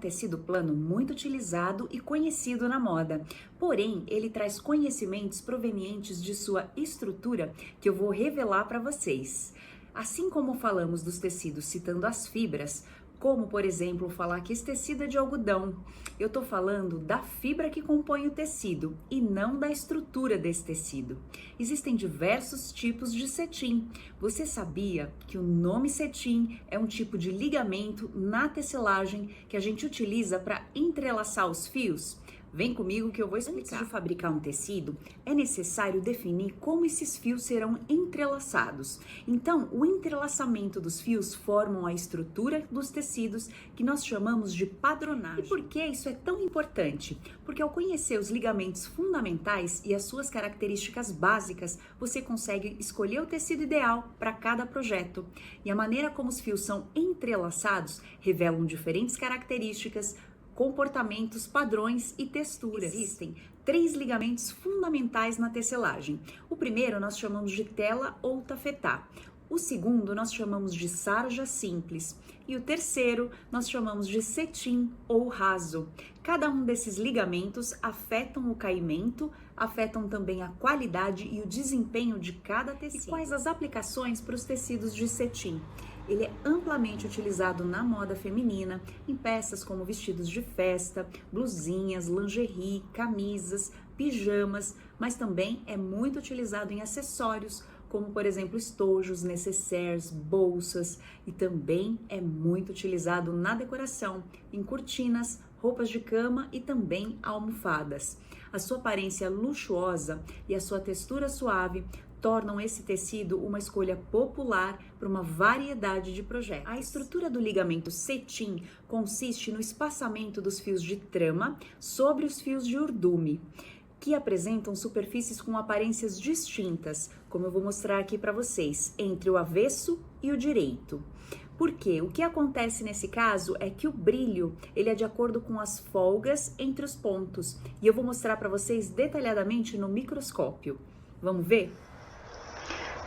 tecido plano muito utilizado e conhecido na moda. Porém, ele traz conhecimentos provenientes de sua estrutura que eu vou revelar para vocês. Assim como falamos dos tecidos citando as fibras, como, por exemplo, falar que esse tecido é de algodão. Eu estou falando da fibra que compõe o tecido e não da estrutura desse tecido. Existem diversos tipos de cetim. Você sabia que o nome cetim é um tipo de ligamento na tecelagem que a gente utiliza para entrelaçar os fios? Vem comigo que eu vou explicar. Antes de fabricar um tecido, é necessário definir como esses fios serão entrelaçados. Então, o entrelaçamento dos fios formam a estrutura dos tecidos que nós chamamos de padronagem. E por que isso é tão importante? Porque ao conhecer os ligamentos fundamentais e as suas características básicas, você consegue escolher o tecido ideal para cada projeto. E a maneira como os fios são entrelaçados revelam diferentes características, comportamentos, padrões e texturas. Existem 3 ligamentos fundamentais na tecelagem. O primeiro nós chamamos de tela ou tafetá. O segundo nós chamamos de sarja simples. E o terceiro nós chamamos de cetim ou raso. Cada um desses ligamentos afetam o caimento, afetam também a qualidade e o desempenho de cada tecido. E quais as aplicações para os tecidos de cetim? Ele é amplamente utilizado na moda feminina, em peças como vestidos de festa, blusinhas, lingerie, camisas, pijamas, mas também é muito utilizado em acessórios, como por exemplo estojos, nécessaires, bolsas, e também é muito utilizado na decoração, em cortinas, roupas de cama e também almofadas. A sua aparência luxuosa e a sua textura suave tornam esse tecido uma escolha popular para uma variedade de projetos. A estrutura do ligamento cetim consiste no espaçamento dos fios de trama sobre os fios de urdume, que apresentam superfícies com aparências distintas, como eu vou mostrar aqui para vocês, entre o avesso e o direito. Porque o que acontece nesse caso é que o brilho ele é de acordo com as folgas entre os pontos, e eu vou mostrar para vocês detalhadamente no microscópio. Vamos ver?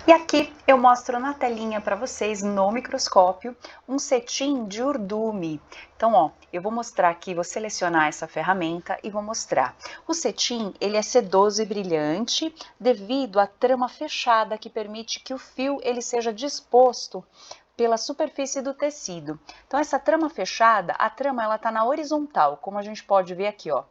E aqui eu mostro na telinha para vocês, no microscópio, um cetim de urdume. Então, ó, eu vou mostrar aqui, vou selecionar essa ferramenta e vou mostrar. O cetim, ele é sedoso e brilhante devido à trama fechada que permite que o fio ele seja disposto pela superfície do tecido. Então, essa trama fechada, a trama ela tá na horizontal, como a gente pode ver aqui, ó.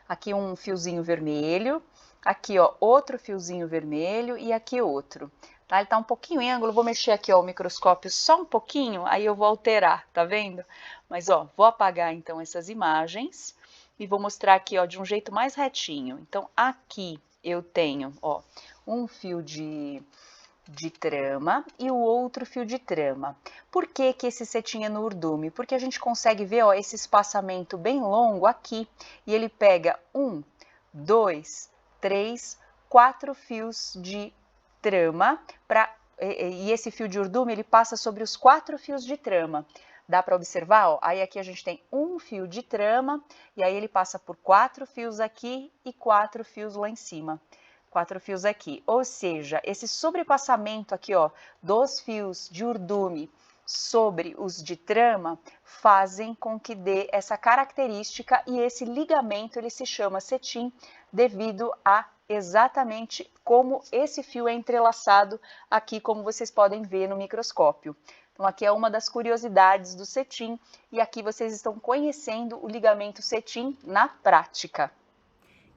Aqui um fiozinho vermelho, aqui, ó, outro fiozinho vermelho e aqui outro. Tá? Ele tá um pouquinho em ângulo, vou mexer aqui, ó, o microscópio só um pouquinho, aí eu vou alterar, tá vendo? Mas, ó, vou apagar então essas imagens e vou mostrar aqui, ó, de um jeito mais retinho. Então, aqui eu tenho, ó, um fio de trama e o outro fio de trama. Por que que esse cetim é no urdume? Porque a gente consegue ver, ó, esse espaçamento bem longo aqui e ele pega 1, 2, 3, 4 fios de trama e esse fio de urdume ele passa sobre os 4 fios de trama. Dá para observar? Ó? Aí aqui a gente tem um fio de trama e aí ele passa por 4 fios aqui e 4 fios lá em cima. 4 fios aqui, ou seja, esse sobrepassamento aqui, ó, dos fios de urdume sobre os de trama fazem com que dê essa característica e esse ligamento ele se chama cetim devido a exatamente como esse fio é entrelaçado aqui, como vocês podem ver no microscópio. Então aqui é uma das curiosidades do cetim e aqui vocês estão conhecendo o ligamento cetim na prática.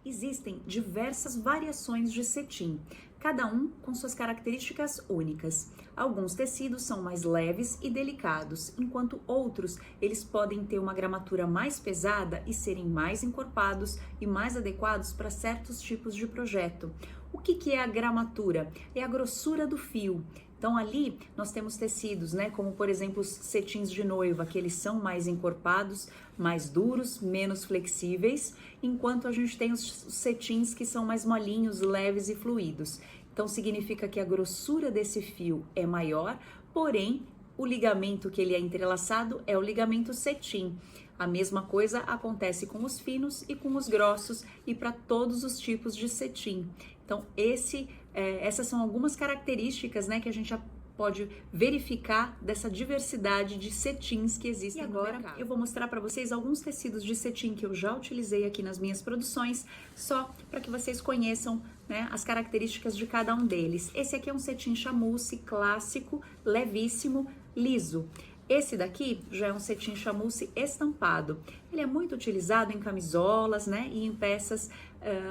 Existem diversas variações de cetim, cada um com suas características únicas. Alguns tecidos são mais leves e delicados, enquanto outros eles podem ter uma gramatura mais pesada e serem mais encorpados e mais adequados para certos tipos de projeto. O que é a gramatura? É a grossura do fio. Então ali nós temos tecidos, né, como por exemplo os cetins de noiva, que eles são mais encorpados, mais duros, menos flexíveis, enquanto a gente tem os cetins que são mais molinhos, leves e fluidos. Então significa que a grossura desse fio é maior, porém o ligamento que ele é entrelaçado é o ligamento cetim. A mesma coisa acontece com os finos e com os grossos e para todos os tipos de cetim. Então essas são algumas características, né, que a gente pode verificar dessa diversidade de cetins que existem no mercado. Eu vou mostrar para vocês alguns tecidos de cetim que eu já utilizei aqui nas minhas produções, só para que vocês conheçam, né, as características de cada um deles. Esse aqui é um cetim chamulce clássico, levíssimo, liso. Esse daqui já é um cetim chamulce estampado. Ele é muito utilizado em camisolas, né, e em peças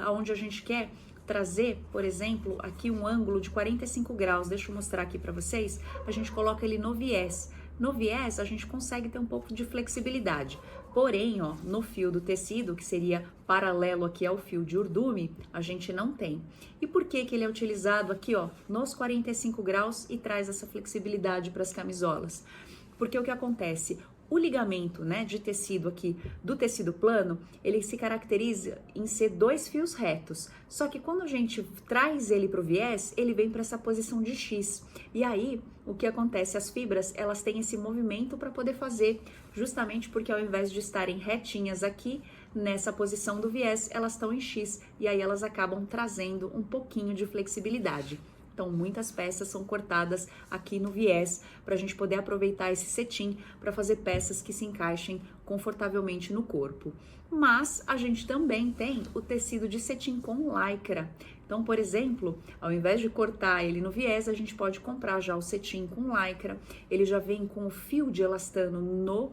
onde a gente quer trazer, por exemplo, aqui um ângulo de 45 graus. Deixa eu mostrar aqui para vocês. A gente coloca ele no viés. No viés, a gente consegue ter um pouco de flexibilidade. Porém, ó, no fio do tecido, que seria paralelo aqui ao fio de urdume, a gente não tem. E por que que ele é utilizado aqui, ó, nos 45 graus e traz essa flexibilidade para as camisolas? Porque o que acontece? O ligamento, né, de tecido aqui, do tecido plano, ele se caracteriza em ser 2 fios retos. Só que quando a gente traz ele para o viés, ele vem para essa posição de X. E aí, o que acontece? As fibras, elas têm esse movimento para poder fazer, justamente porque ao invés de estarem retinhas aqui, nessa posição do viés, elas estão em X. E aí elas acabam trazendo um pouquinho de flexibilidade. Então, muitas peças são cortadas aqui no viés para a gente poder aproveitar esse cetim para fazer peças que se encaixem confortavelmente no corpo. Mas a gente também tem o tecido de cetim com lycra. Então, por exemplo, ao invés de cortar ele no viés, a gente pode comprar já o cetim com lycra. Ele já vem com o fio de elastano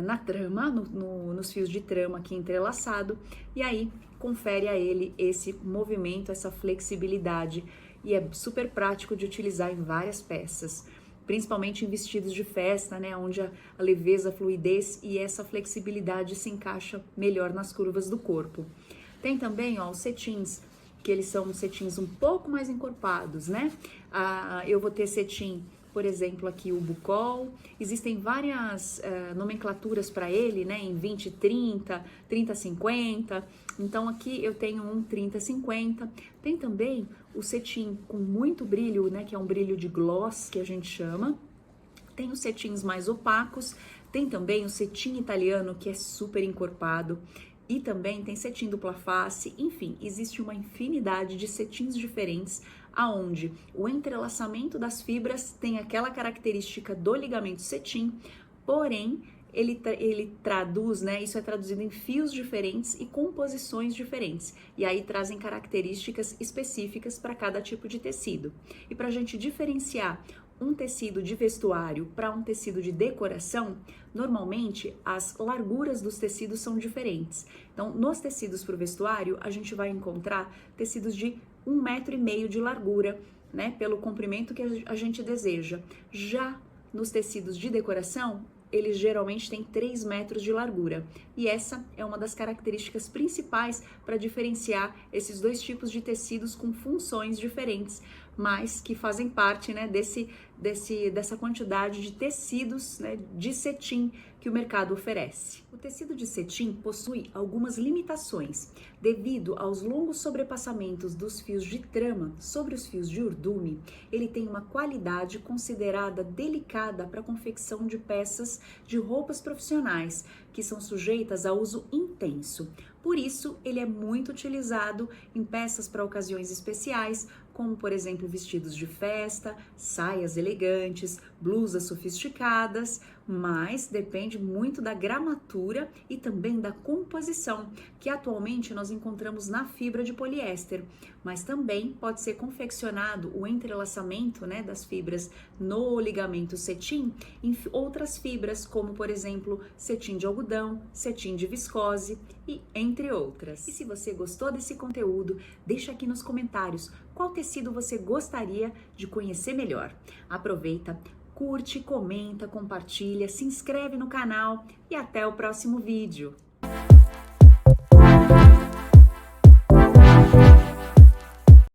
na trama, nos fios de trama aqui entrelaçado. E aí, confere a ele esse movimento, essa flexibilidade. E é super prático de utilizar em várias peças, principalmente em vestidos de festa, né, onde a leveza, a fluidez e essa flexibilidade se encaixa melhor nas curvas do corpo. Tem também, ó, os cetins, que eles são cetins um pouco mais encorpados, né? Eu vou ter cetim, por exemplo, aqui o bucol. Existem várias nomenclaturas para ele, né, em 20-30, 30-50. Então aqui eu tenho um 30-50. Tem também o cetim com muito brilho, né, que é um brilho de gloss, que a gente chama. Tem os cetins mais opacos. Tem também o cetim italiano, que é super encorpado. E também tem cetim dupla face. Enfim, existe uma infinidade de cetins diferentes, aonde o entrelaçamento das fibras tem aquela característica do ligamento cetim, porém ele traduz, né? Isso é traduzido em fios diferentes e composições diferentes. E aí trazem características específicas para cada tipo de tecido. E para a gente diferenciar um tecido de vestuário para um tecido de decoração, normalmente as larguras dos tecidos são diferentes. Então, nos tecidos para o vestuário, a gente vai encontrar tecidos de 1,5 metro de largura, né? Pelo comprimento que a gente deseja. Já nos tecidos de decoração, eles geralmente têm 3 metros de largura. E essa é uma das características principais para diferenciar esses dois tipos de tecidos com funções diferentes, mas que fazem parte, né, dessa quantidade de tecidos, né, de cetim que o mercado oferece. O tecido de cetim possui algumas limitações, devido aos longos sobrepassamentos dos fios de trama sobre os fios de urdume. Ele tem uma qualidade considerada delicada para a confecção de peças de roupas profissionais, que são sujeitas a uso intenso. Por isso, ele é muito utilizado em peças para ocasiões especiais, como, por exemplo, vestidos de festa, saias elegantes, blusas sofisticadas, mas depende muito da gramatura e também da composição, que atualmente nós encontramos na fibra de poliéster, mas também pode ser confeccionado o entrelaçamento, né, das fibras no ligamento cetim em outras fibras, como, por exemplo, cetim de algodão, cetim de viscose e entre outras. E se você gostou desse conteúdo, deixa aqui nos comentários qual tecido você gostaria de conhecer melhor. Aproveita, curte, comenta, compartilha, se inscreve no canal e até o próximo vídeo.